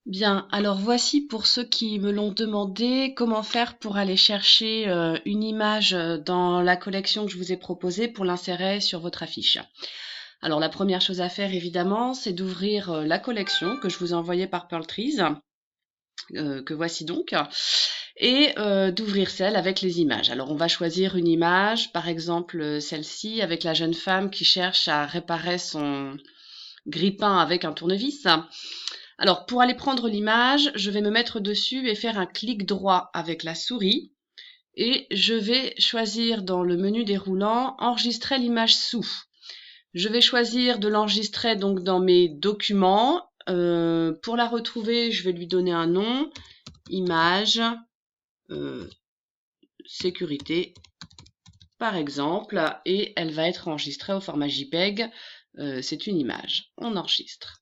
Bien, alors voici pour ceux qui me l'ont demandé, comment faire pour aller chercher une image dans la collection que je vous ai proposée pour l'insérer sur votre affiche. Alors la première chose à faire évidemment, c'est d'ouvrir la collection que je vous ai envoyée par Pearl Trees, que voici donc, et d'ouvrir celle avec les images. Alors on va choisir une image, par exemple celle-ci avec la jeune femme qui cherche à réparer son grille-pain avec un tournevis. Alors, pour aller prendre l'image, je vais me mettre dessus et faire un clic droit avec la souris. Et je vais choisir dans le menu déroulant enregistrer l'image sous. Je vais choisir de l'enregistrer donc dans mes documents. Pour la retrouver, je vais lui donner un nom, image, euh, sécurité par exemple, et elle va être enregistrée au format JPEG. C'est une image. On enregistre.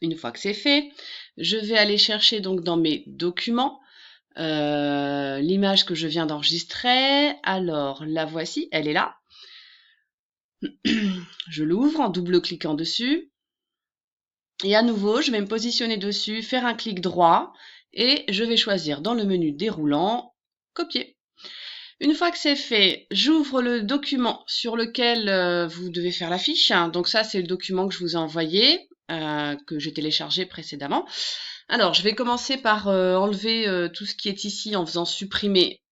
Une fois que c'est fait, je vais aller chercher donc dans mes documents l'image que je viens d'enregistrer. Alors la voici, elle est là. Je l'ouvre en double-cliquant dessus. Et à nouveau, je vais me positionner dessus, faire un clic droit et je vais choisir dans le menu déroulant, copier. Une fois que c'est fait, j'ouvre le document sur lequel vous devez faire la fiche. Donc ça, c'est le document que je vous ai envoyé, que j'ai téléchargé précédemment. Alors, je vais commencer par enlever tout ce qui est ici en faisant supprimer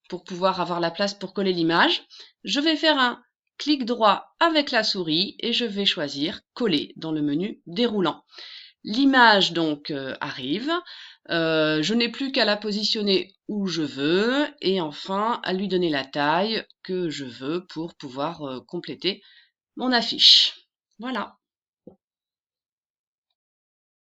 pour pouvoir avoir la place pour coller l'image. Je vais faire un clic droit avec la souris et je vais choisir coller dans le menu déroulant. L'image donc arrive. Je n'ai plus qu'à la positionner où je veux et enfin à lui donner la taille que je veux pour pouvoir compléter mon affiche. Voilà.